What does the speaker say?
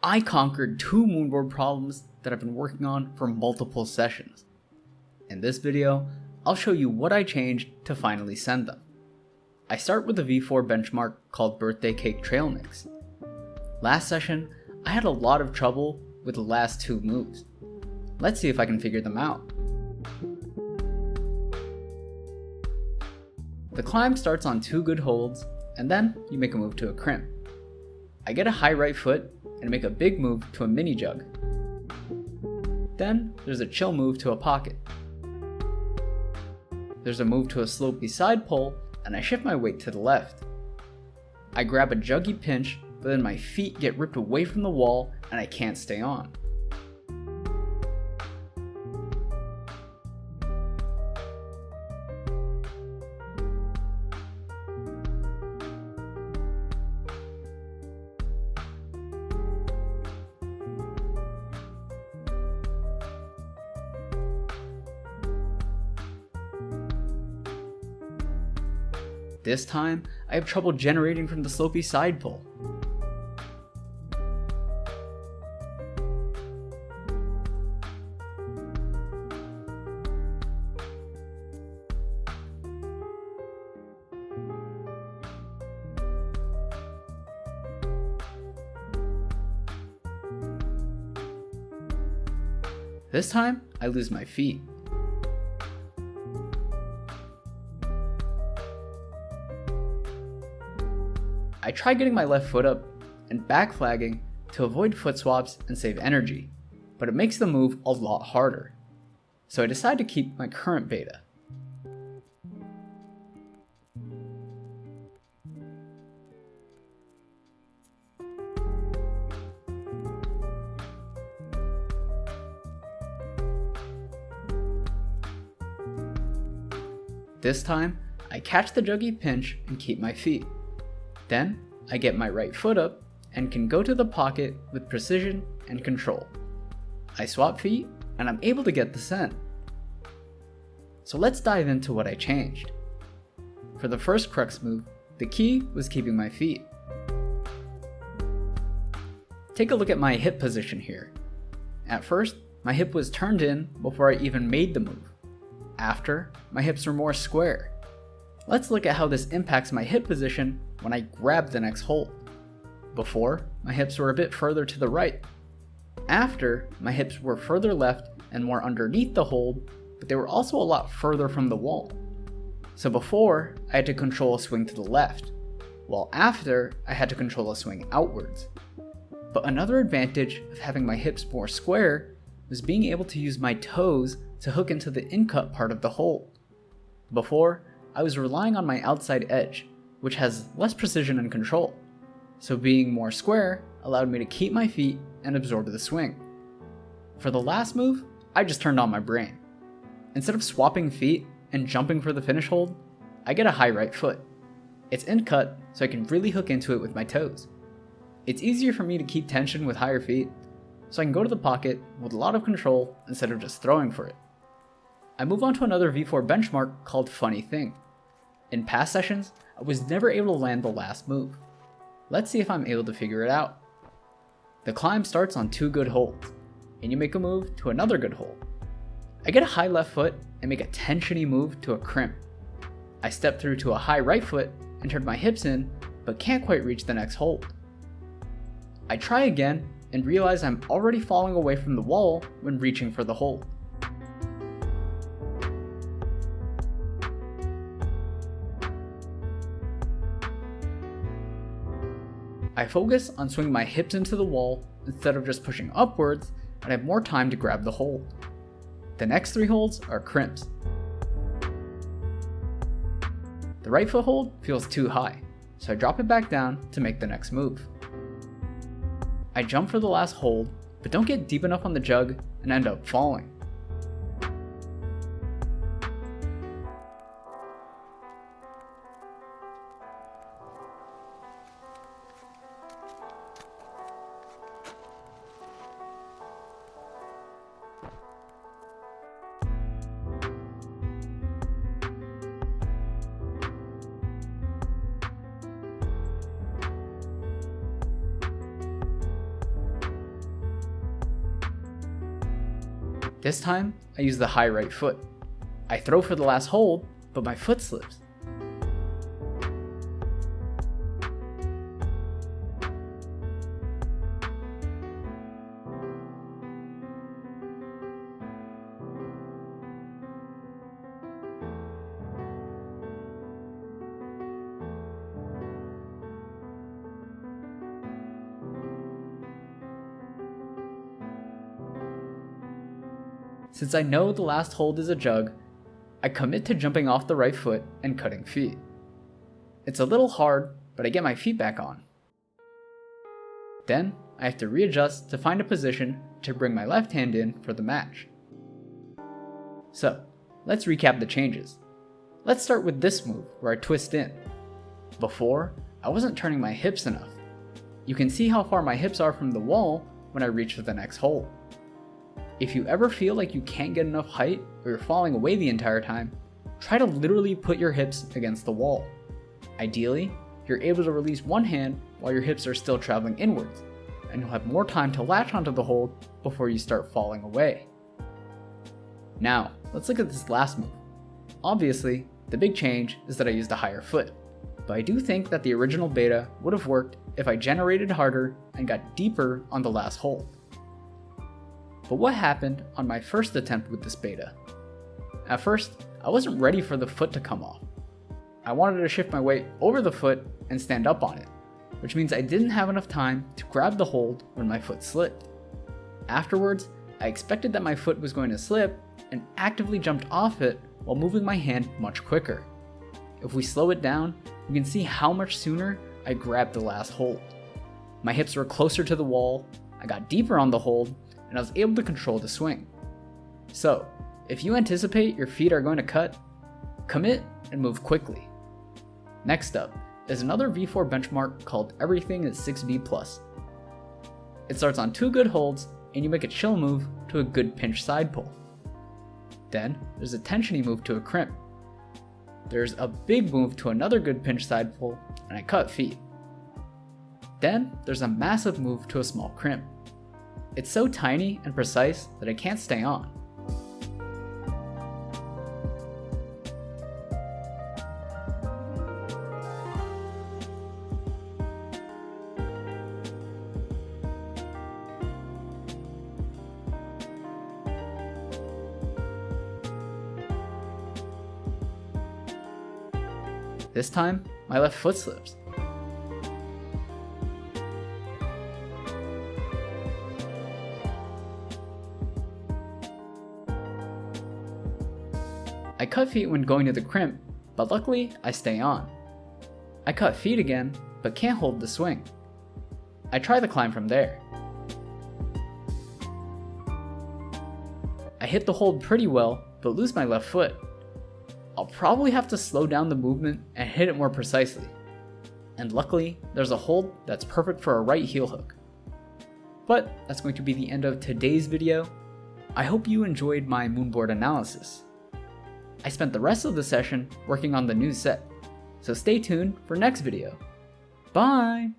I conquered 2 moonboard problems that I've been working on for multiple sessions. In this video, I'll show you what I changed to finally send them. I start with a V4 benchmark called Birthday Cake Trail Mix. Last session, I had a lot of trouble with the last 2 moves. Let's see if I can figure them out. The climb starts on 2 good holds, and then you make a move to a crimp. I get a high right foot and make a big move to a mini jug. Then there's a chill move to a pocket. There's a move to a slopey side pull, and I shift my weight to the left. I grab a juggy pinch, but then my feet get ripped away from the wall and I can't stay on. This time, I have trouble generating from the slopey side pull. This time, I lose my feet. I try getting my left foot up and back flagging to avoid foot swaps and save energy, but it makes the move a lot harder. So I decide to keep my current beta. This time, I catch the juggy pinch and keep my feet. Then, I get my right foot up and can go to the pocket with precision and control. I swap feet and I'm able to get the send. So let's dive into what I changed. For the first crux move, the key was keeping my feet. Take a look at my hip position here. At first, my hip was turned in before I even made the move. After, my hips were more square. Let's look at how this impacts my hip position when I grab the next hold. Before, my hips were a bit further to the right. After, my hips were further left and more underneath the hold, but they were also a lot further from the wall. So before, I had to control a swing to the left, while after, I had to control a swing outwards. But another advantage of having my hips more square was being able to use my toes to hook into the in-cut part of the hold. Before, I was relying on my outside edge, which has less precision and control, so being more square allowed me to keep my feet and absorb the swing. For the last move, I just turned on my brain. Instead of swapping feet and jumping for the finish hold, I get a high right foot. It's in cut, so I can really hook into it with my toes. It's easier for me to keep tension with higher feet, so I can go to the pocket with a lot of control instead of just throwing for it. I move on to another V4 benchmark called Funny Thing. In past sessions, I was never able to land the last move. Let's see if I'm able to figure it out. The climb starts on 2 good holds, and you make a move to another good hold. I get a high left foot and make a tensiony move to a crimp. I step through to a high right foot and turn my hips in, but can't quite reach the next hold. I try again and realize I'm already falling away from the wall when reaching for the hold. I focus on swinging my hips into the wall instead of just pushing upwards, and I have more time to grab the hold. The next 3 holds are crimps. The right foot hold feels too high, so I drop it back down to make the next move. I jump for the last hold, but don't get deep enough on the jug and end up falling. This time, I use the high right foot. I throw for the last hold, but my foot slips. Since I know the last hold is a jug, I commit to jumping off the right foot and cutting feet. It's a little hard, but I get my feet back on. Then, I have to readjust to find a position to bring my left hand in for the match. So, let's recap the changes. Let's start with this move where I twist in. Before, I wasn't turning my hips enough. You can see how far my hips are from the wall when I reach for the next hold. If you ever feel like you can't get enough height or you're falling away the entire time, try to literally put your hips against the wall. Ideally, you're able to release one hand while your hips are still traveling inwards, and you'll have more time to latch onto the hold before you start falling away. Now, let's look at this last move. Obviously, the big change is that I used a higher foot, but I do think that the original beta would have worked if I generated harder and got deeper on the last hold. But what happened on my first attempt with this beta? At first, I wasn't ready for the foot to come off. I wanted to shift my weight over the foot and stand up on it, which means I didn't have enough time to grab the hold when my foot slipped. Afterwards, I expected that my foot was going to slip and actively jumped off it while moving my hand much quicker. If we slow it down, you can see how much sooner I grabbed the last hold. My hips were closer to the wall, I got deeper on the hold, and I was able to control the swing. So, if you anticipate your feet are going to cut, commit and move quickly. Next up is another V4 benchmark called Everything is 6B+. It starts on 2 good holds and you make a chill move to a good pinch side pull. Then there's a tensiony move to a crimp. There's a big move to another good pinch side pull and I cut feet. Then there's a massive move to a small crimp. It's so tiny and precise that I can't stay on. This time, my left foot slips. I cut feet when going to the crimp, but luckily I stay on. I cut feet again, but can't hold the swing. I try the climb from there. I hit the hold pretty well, but lose my left foot. I'll probably have to slow down the movement and hit it more precisely. And luckily, there's a hold that's perfect for a right heel hook. But that's going to be the end of today's video. I hope you enjoyed my moonboard analysis. I spent the rest of the session working on the new set, so stay tuned for next video. Bye!